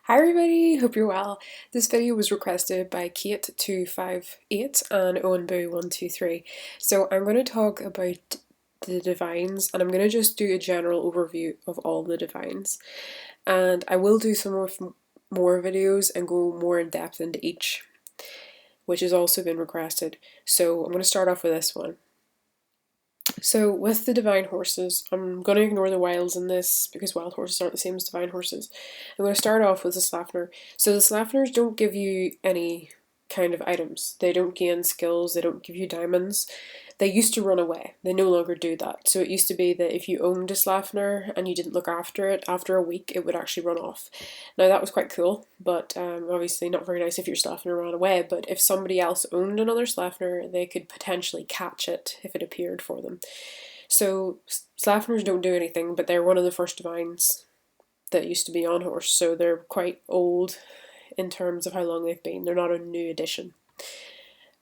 Hi everybody, hope you're well. This video was requested by Kate258 and OwenBoo123. So I'm going to talk about the divines and I'm going to just do a general overview of all the divines. And I will do some more videos and go more in depth into each, which has also been requested. So I'm going to start off with this one. So with the divine horses, I'm going to ignore the wilds in this because wild horses aren't the same as divine horses. I'm going to start off with the Slafner. So the Slafners don't give you any kind of items. They don't gain skills, they don't give you diamonds. They used to run away. They no longer do that. So it used to be that if you owned a Slafner and you didn't look after it, after a week it would actually run off. Now that was quite cool, but obviously not very nice if your Slafner ran away, but if somebody else owned another Slafner, they could potentially catch it if it appeared for them. So Slafners don't do anything, but they're one of the first divines that used to be on Howrse, so they're quite old in terms of how long they've been. They're not a new addition.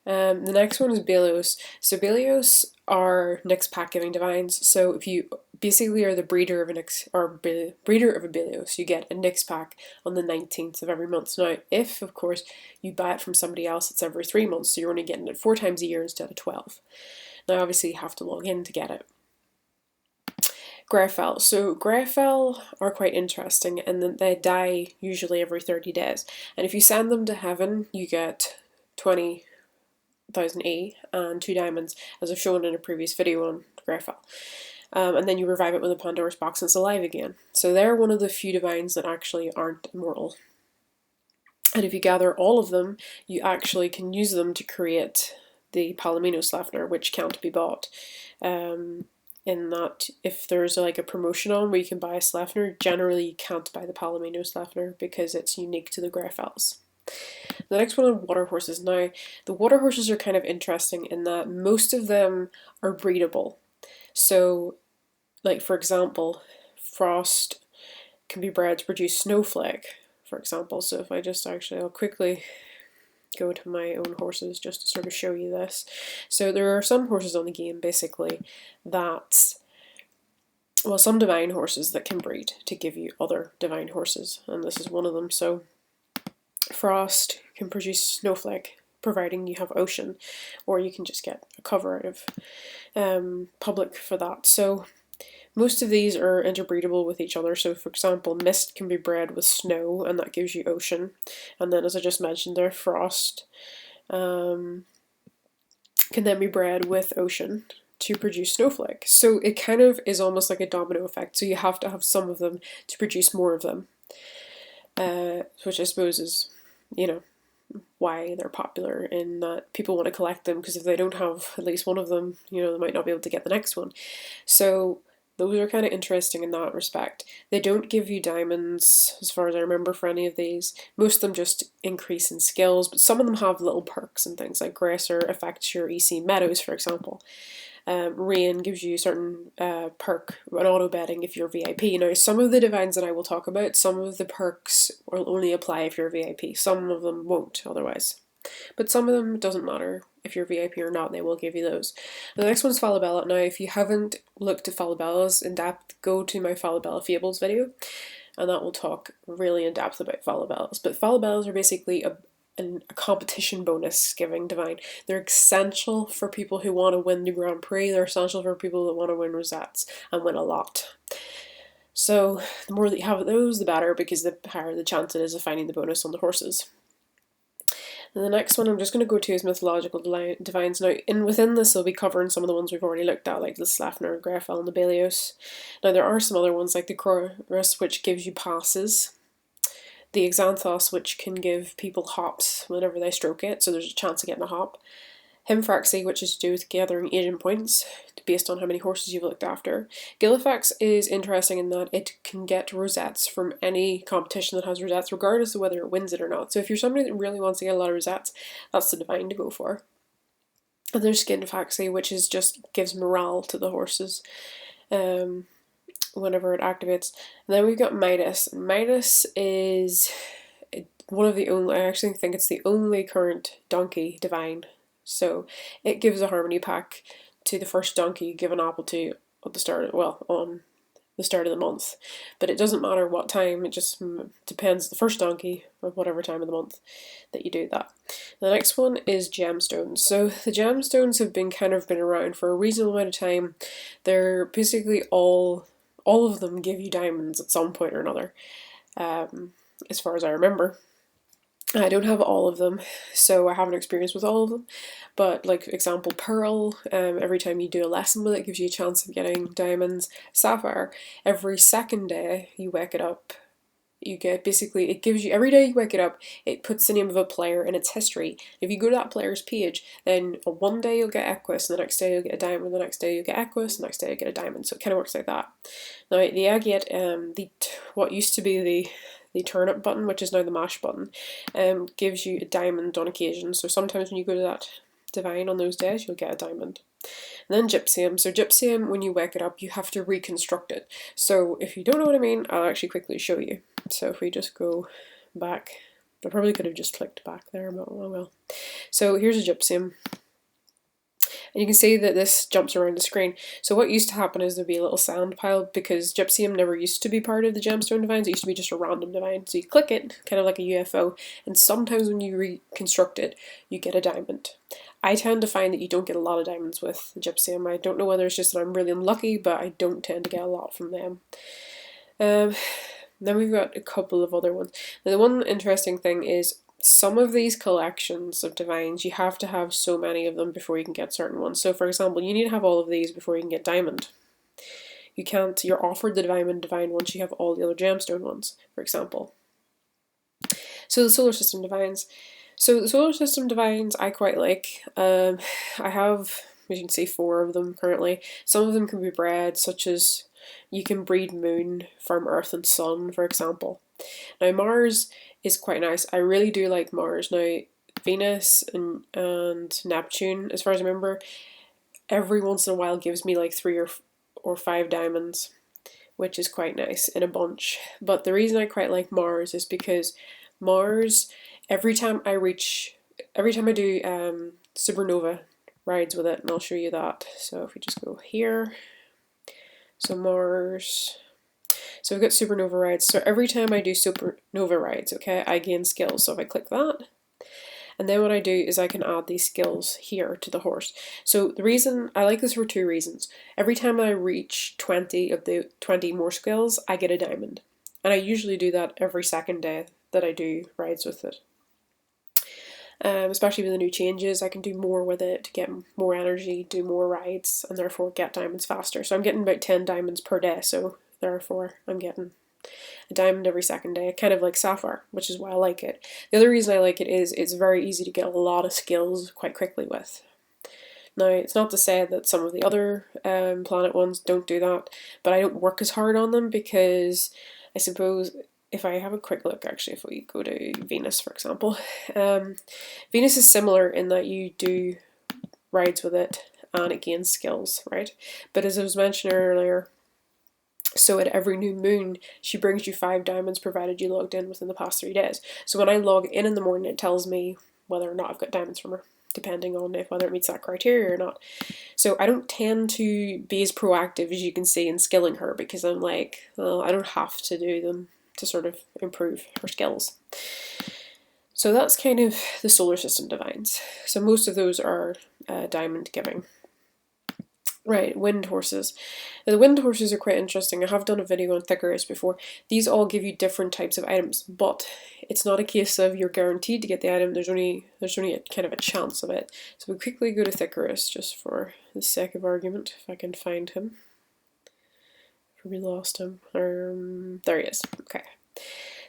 The next one is Belios. So Belios are Nyx pack giving divines. So if you basically are the breeder of a Nyx or breeder of a Belios, you get a Nyx pack on the 19th of every month. Now, if of course you buy it from somebody else, it's every 3 months, so you're only getting it 4 times a year instead of 12. Now, obviously, you have to log in to get it. Greyfell. So Greyfell are quite interesting in that they die usually every 30 days. And if you send them to heaven, you get 20,000 E and 2 diamonds, as I've shown in a previous video on Greyfell. And then you revive it with a Pandora's box and it's alive again. So they're one of the few divines that actually aren't immortal. And if you gather all of them, you actually can use them to create the Palomino Slafner, which can't be bought. In that if there's like a promotion on where you can buy a Slafner, generally you can't buy the Palomino Slafner because it's unique to the Greyfells. The next one are water horses. Now, the water horses are kind of interesting in that most of them are breedable. So, like for example, Frost can be bred to produce Snowflake, for example. So if I just I'll quickly go to my own horses just to sort of show you this. So there are some horses on the game basically that, well, some divine horses that can breed to give you other divine horses, and this is one of them. So Frost can produce Snowflake, providing you have Ocean, or you can just get a cover out of public for that. So most of these are interbreedable with each other. So for example, Mist can be bred with Snow and that gives you Ocean. And then as I just mentioned there, Frost can then be bred with Ocean to produce Snowflake. So it kind of is almost like a domino effect. So you have to have some of them to produce more of them. Which I suppose is, why they're popular in that people want to collect them, because if they don't have at least one of them, they might not be able to get the next one. So those are kind of interesting in that respect. They don't give you diamonds, as far as I remember, for any of these. Most of them just increase in skills, but some of them have little perks and things, like Gracer affects your EC Meadows, for example. Rain gives you a certain perk, an auto betting if you're VIP. Now, some of the divines that I will talk about, some of the perks will only apply if you're VIP. Some of them won't otherwise. But some of them, it doesn't matter if you're VIP or not, they will give you those. The next one's Falabella. Now, if you haven't looked at Falabellas in depth, go to my Falabella Fables video, and that will talk really in depth about Falabellas. But Falabellas are basically a competition bonus giving divine. They're essential for people who want to win the Grand Prix. They're essential for people that want to win rosettes and win a lot. So the more that you have those, the better, because the higher the chance it is of finding the bonus on the horses. And the next one I'm just going to go to is mythological divines. Now, within this, I'll be covering some of the ones we've already looked at, like the Slafner, Greyfell, and the Belios. Now, there are some other ones, like the Chorus, which gives you passes. The Xanthos, which can give people hops whenever they stroke it, so there's a chance of getting a hop. Himfraxy, which is to do with gathering agent points based on how many horses you've looked after. Gillifax is interesting in that it can get rosettes from any competition that has rosettes, regardless of whether it wins it or not. So if you're somebody that really wants to get a lot of rosettes, that's the divine to go for. And there's Skinfaxy, which is just gives morale to the horses whenever it activates. And then we've got Midas. Midas is one of the only, I actually think it's the only current donkey divine. So it gives a harmony pack to the first donkey you give an apple to at the start, well, on the start of the month. But it doesn't matter what time, it just depends the first donkey of whatever time of the month that you do that. The next one is gemstones. So the gemstones have been around for a reasonable amount of time. They're basically all of them give you diamonds at some point or another, as far as I remember. I don't have all of them, so I haven't experienced with all of them. But like example, pearl, every time you do a lesson with it, gives you a chance of getting diamonds. Sapphire, every second day you wake it up, you get basically, it gives you, every day you wake it up, it puts the name of a player in its history. If you go to that player's page, then one day you'll get Equus, the next day you'll get a diamond, the next day you'll get Equus, the next day you'll get a diamond. So it kind of works like that. Now the agate, what used to be the turnip button, which is now the mash button, gives you a diamond on occasion. So sometimes when you go to that divine on those days, you'll get a diamond. And then gypsum. So gypsum, when you wake it up, you have to reconstruct it. So if you don't know what I mean, I'll actually quickly show you. So if we just go back, I probably could have just clicked back there, but oh well. So here's a gypsum. And you can see that this jumps around the screen. So what used to happen is there'd be a little sand pile, because gypsum never used to be part of the gemstone divines. It used to be just a random divine. So you click it, kind of like a UFO, and sometimes when you reconstruct it, you get a diamond. I tend to find that you don't get a lot of diamonds with the gypsum. I don't know whether it's just that I'm really unlucky, but I don't tend to get a lot from them. Then we've got a couple of other ones. Now, the one interesting thing is some of these collections of divines, you have to have so many of them before you can get certain ones. So for example, you need to have all of these before you can get diamond. You can't, you're offered the diamond divine once you have all the other gemstone ones, for example. So the solar system divines. So the solar system divines I quite like. I have, as you can see, 4 of them currently. Some of them can be bred, such as you can breed moon from Earth and Sun, for example. Now Mars is quite nice. I really do like Mars. Now Venus and Neptune, as far as I remember, every once in a while gives me like 3 or 5 diamonds, which is quite nice in a bunch. But the reason I quite like Mars is because Mars, every time I do supernova rides with it, and I'll show you that. So if we just go here, so Mars, so we've got supernova rides. So every time I do supernova rides, okay, I gain skills. So if I click that, and then what I do is I can add these skills here to the horse. So the reason I like this for 2 reasons. Every time I reach 20 of the 20 more skills, I get a diamond. And I usually do that every second day that I do rides with it. Especially with the new changes, I can do more with it to get more energy, do more rides, and therefore get diamonds faster. So I'm getting about 10 diamonds per day, so therefore I'm getting a diamond every second day, kind of like Sapphire, which is why I like it. The other reason I like it is it's very easy to get a lot of skills quite quickly with. Now, it's not to say that some of the other planet ones don't do that, but I don't work as hard on them because I suppose if I have a quick look, actually, if we go to Venus, for example, Venus is similar in that you do rides with it and it gains skills, right? But as I was mentioning earlier, so at every new moon, she brings you 5 diamonds provided you logged in within the past 3 days. So when I log in the morning, it tells me whether or not I've got diamonds from her, depending on whether it meets that criteria or not. So I don't tend to be as proactive as you can see in skilling her, because I'm like, well, I don't have to do them to sort of improve her skills. So that's kind of the solar system divines. So most of those are diamond giving. Right, wind horses. Now, the wind horses are quite interesting. I have done a video on Thickerus before. These all give you different types of items, but it's not a case of you're guaranteed to get the item. There's only a kind of a chance of it. So we quickly go to Thickerus just for the sake of argument, if I can find him. We lost him. There he is. Okay.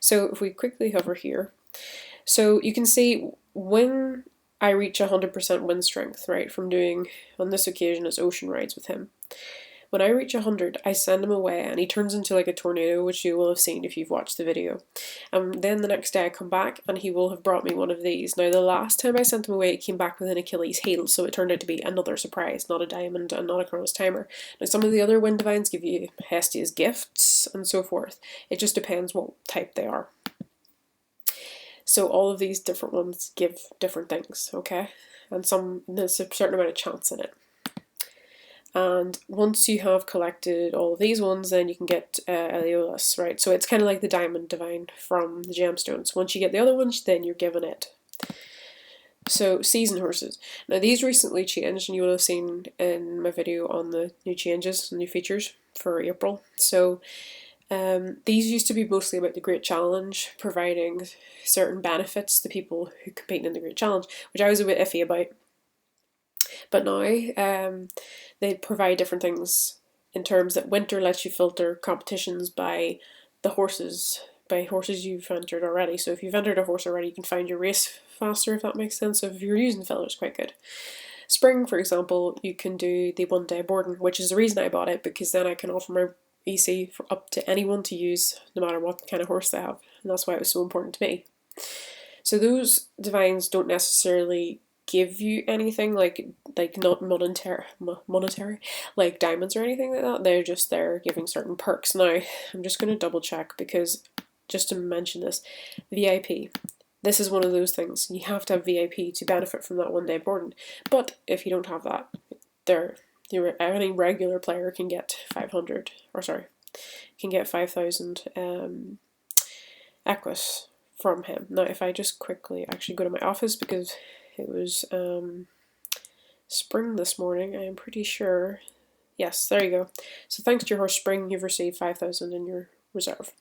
So if we quickly hover here, so you can see when I reach 100% wind strength, right, from doing, on this occasion, it's ocean rides with him. When I reach 100, I send him away and he turns into like a tornado, which you will have seen if you've watched the video. And then the next day I come back and he will have brought me one of these. Now the last time I sent him away, it came back with an Achilles heel, so it turned out to be another surprise, not a diamond and not a Chronos timer. Now some of the other wind divines give you Hestia's gifts and so forth. It just depends what type they are. So all of these different ones give different things, okay? And there's a certain amount of chance in it. And once you have collected all of these ones, then you can get Aeolus, right? So it's kind of like the Diamond Divine from the gemstones. Once you get the other ones, then you're given it. So, season horses. Now these recently changed, and you will have seen in my video on the new changes, new features for April. So these used to be mostly about the Great Challenge, providing certain benefits to people who compete in the Great Challenge, which I was a bit iffy about. But now they provide different things in terms that winter lets you filter competitions by the horses, by horses you've entered already. So if you've entered a horse already, you can find your race faster, if that makes sense. So if you're using filler, it's quite good. Spring, for example, you can do the 1 day boarding, which is the reason I bought it, because then I can offer my EC for up to anyone to use, no matter what kind of horse they have. And that's why it was so important to me. So those divines don't necessarily give you anything like not monetary like diamonds or anything like that. They're just there giving certain perks. Now I'm just going to double check, because just to mention this, VIP, this is one of those things, you have to have VIP to benefit from that 1 day boarding. But if you don't have that, any regular player can get 500, or sorry, can get 5,000 Equus from him. Now if I just quickly actually go to my office, because it was spring this morning, I am pretty sure. Yes, there you go. So thanks to your horse Spring, you've received 5,000 in your reserve.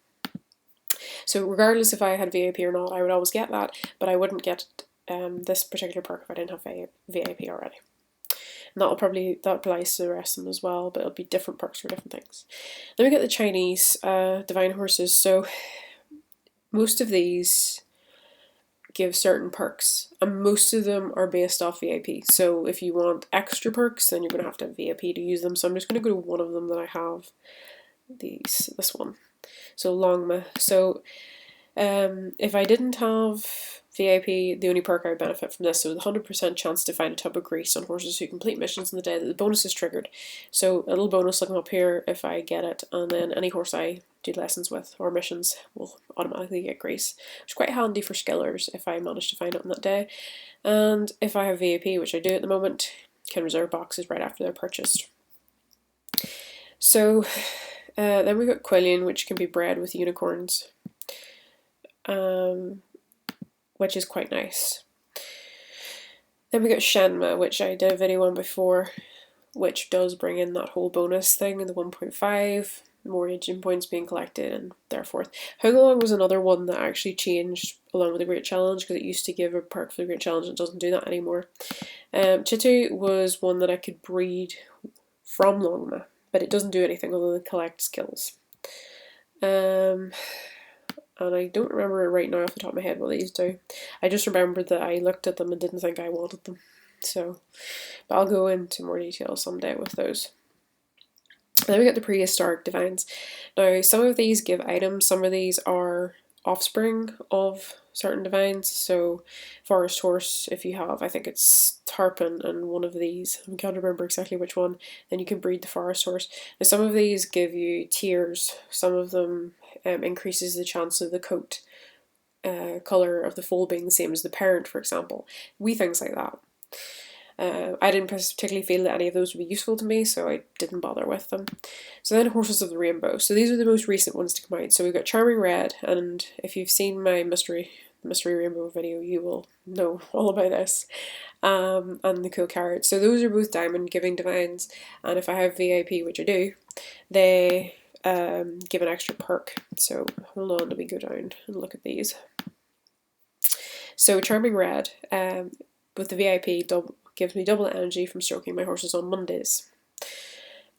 So regardless if I had VIP or not, I would always get that, but I wouldn't get this particular perk if I didn't have VIP already. And that applies to the rest of them as well, but it'll be different perks for different things. Then we get the Chinese divine horses. So most of these give certain perks, and most of them are based off VIP. So if you want extra perks, then you're going to have VIP to use them. So I'm just going to go to one of them that I have. This one. So Longma. So if I didn't have VIP, the only perk I would benefit from this, so the 100% chance to find a tub of grease on horses who complete missions in the day that the bonus is triggered. So a little bonus looking up here if I get it, and then any horse I do lessons with or missions will automatically get grease, which is quite handy for skillers if I manage to find it on that day. And if I have VIP, which I do at the moment, can reserve boxes right after they're purchased. So then we've got Quillian, which can be bred with unicorns, which is quite nice. Then we got Shenma, which I did a video on before, which does bring in that whole bonus thing in the 1.5, more engine points being collected and therefore. Hungalong was another one that actually changed along with the Great Challenge, because it used to give a perk for the Great Challenge and it doesn't do that anymore. Chitu was one that I could breed from Longma, but it doesn't do anything other than collect skills. And I don't remember right now off the top of my head what these do. I just remembered that I looked at them and didn't think I wanted them. So, but I'll go into more detail someday with those. Then we get the prehistoric divines. Now, some of these give items, some of these are offspring of certain divines. So, Forest Horse, if you have, I think it's Tarpon and one of these, I can't remember exactly which one, then you can breed the Forest Horse. Now, some of these give you tiers, some of them increases the chance of the coat colour of the foal being the same as the parent, for example. Wee things like that. I didn't particularly feel that any of those would be useful to me, so I didn't bother with them. So then Horses of the Rainbow. So these are the most recent ones to come out. So we've got Charming Red, and if you've seen my Mystery Rainbow video, you will know all about this. And the Cool Carrot. So those are both diamond giving divines, and if I have VIP, which I do, they give an extra perk. So hold on, let me go down and look at these. So Charming Red, with the VIP, gives me double energy from stroking my horses on Mondays.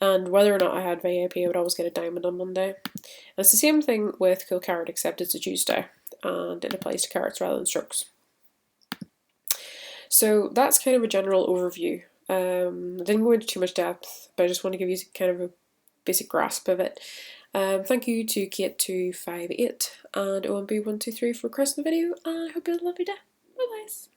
And whether or not I had VIP, I would always get a diamond on Monday. And it's the same thing with Cool Carrot, except it's a Tuesday, and it applies to carrots rather than strokes. So that's kind of a general overview. I didn't go into too much depth, but I just want to give you kind of a basic grasp of it. Thank you to Kate258 and OMB123 for requesting the video, and I hope you have a lovely day. Bye guys.